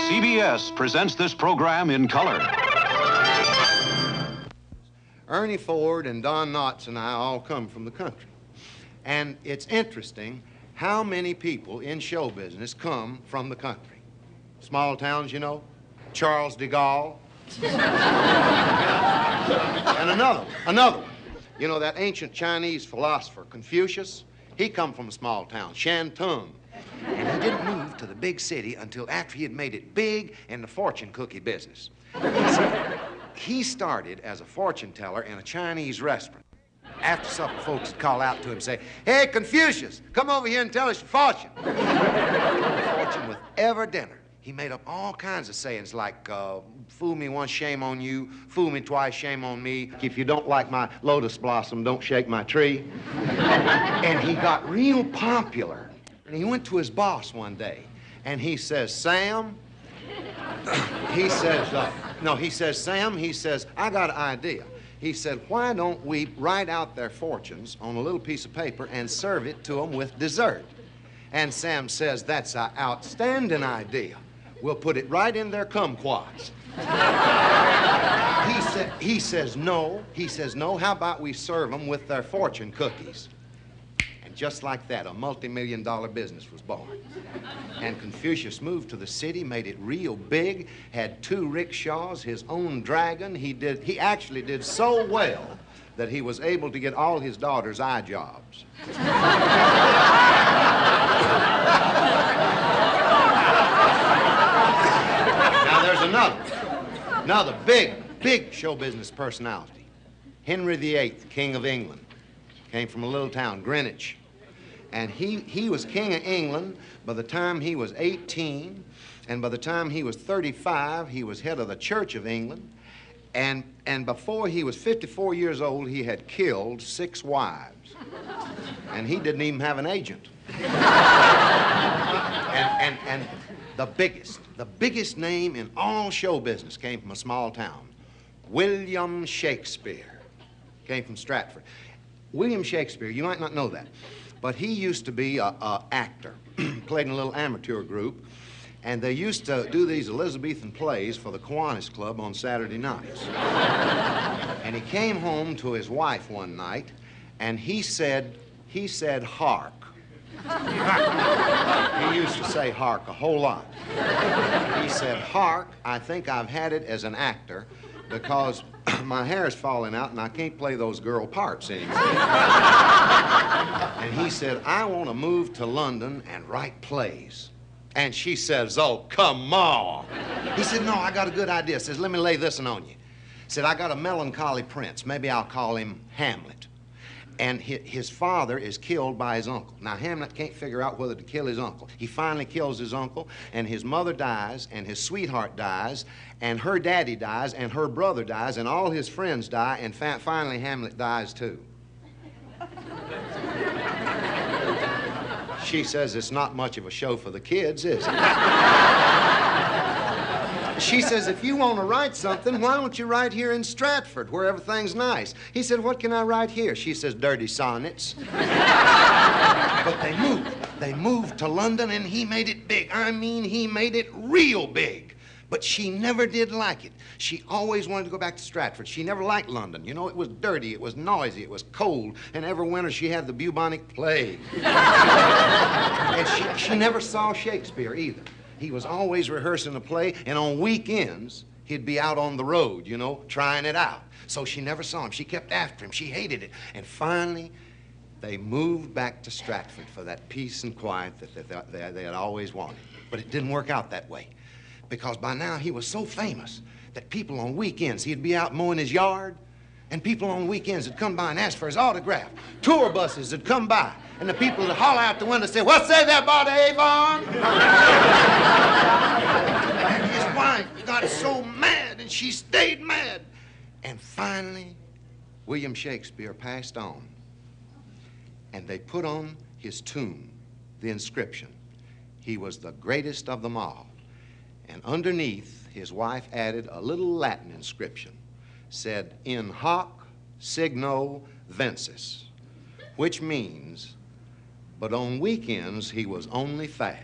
CBS presents this program in color. Ernie Ford and Don Knotts and I all come from the country. And it's interesting how many people in show business come from the country. Small towns, you know, Charles de Gaulle. And another one. You know, that ancient Chinese philosopher, Confucius, he come from a small town, Shantung. And he didn't move to the big city until after he had made it big in the fortune cookie business. He started as a fortune teller in a Chinese restaurant. After supper, folks would call out to him and say, "Hey, Confucius, come over here and tell us your fortune." Fortune with every dinner. He made up all kinds of sayings like, fool me once, shame on you, fool me twice, shame on me. If you don't like my lotus blossom, don't shake my tree. And he got real popular. And he went to his boss one day, and he says, Sam, Sam, I got an idea. He said, why don't we write out their fortunes on a little piece of paper and serve it to them with dessert? And Sam says, that's an outstanding idea. We'll put it right in their kumquats. He says, no. How about we serve them with their fortune cookies? Just like that, a multi-million-dollar business was born. And Confucius moved to the city, made it real big, had 2 rickshaws, his own dragon. He actually did so well that he was able to get all his daughters eye jobs. Now there's another big show business personality. Henry VIII, King of England, came from a little town, Greenwich. And he was king of England by the time he was 18, and by the time he was 35, he was head of the Church of England. And before he was 54 years old, he had killed 6 wives. And he didn't even have an agent. And the biggest name in all show business came from a small town. William Shakespeare came from Stratford. William Shakespeare, you might not know that, but he used to be an actor, played in a little amateur group, and they used to do these Elizabethan plays for the Kiwanis Club on Saturday nights. And he came home to his wife one night, and he said, hark. He used to say hark a whole lot. He said, hark, I think I've had it as an actor, because my hair is falling out and I can't play those girl parts anymore. And he said, I want to move to London and write plays. And she says, oh, come on. He said, no, I got a good idea. Says, let me lay this one on you. Said, I got a melancholy prince. Maybe I'll call him Hamlet. And his father is killed by his uncle. Now, Hamlet can't figure out whether to kill his uncle. He finally kills his uncle, and his mother dies, and his sweetheart dies, and her daddy dies, and her brother dies, and all his friends die, and finally Hamlet dies too. She says it's not much of a show for the kids, is it? She says, if you want to write something, why don't you write here in Stratford, where everything's nice? He said, what can I write here? She says, dirty sonnets. But they moved to London, and he made it big. I mean, he made it real big. But she never did like it. She always wanted to go back to Stratford. She never liked London. You know, it was dirty, it was noisy, it was cold, and every winter she had the bubonic plague. And she never saw Shakespeare either. He was always rehearsing the play, and on weekends, he'd be out on the road, you know, trying it out. So she never saw him. She kept after him. She hated it. And finally, they moved back to Stratford for that peace and quiet that they had always wanted. But it didn't work out that way, because by now he was so famous that people on weekends, he'd be out mowing his yard, and people on weekends would come by and ask for his autograph. Tour buses would come by, and the people would holler out the window and say, "What say there about Avon?" And his wife got so mad, and she stayed mad. And finally, William Shakespeare passed on, and they put on his tomb the inscription, "He was the greatest of them all." And underneath, his wife added a little Latin inscription, said, "In hoc signo vinces," which means, but on weekends he was only fair.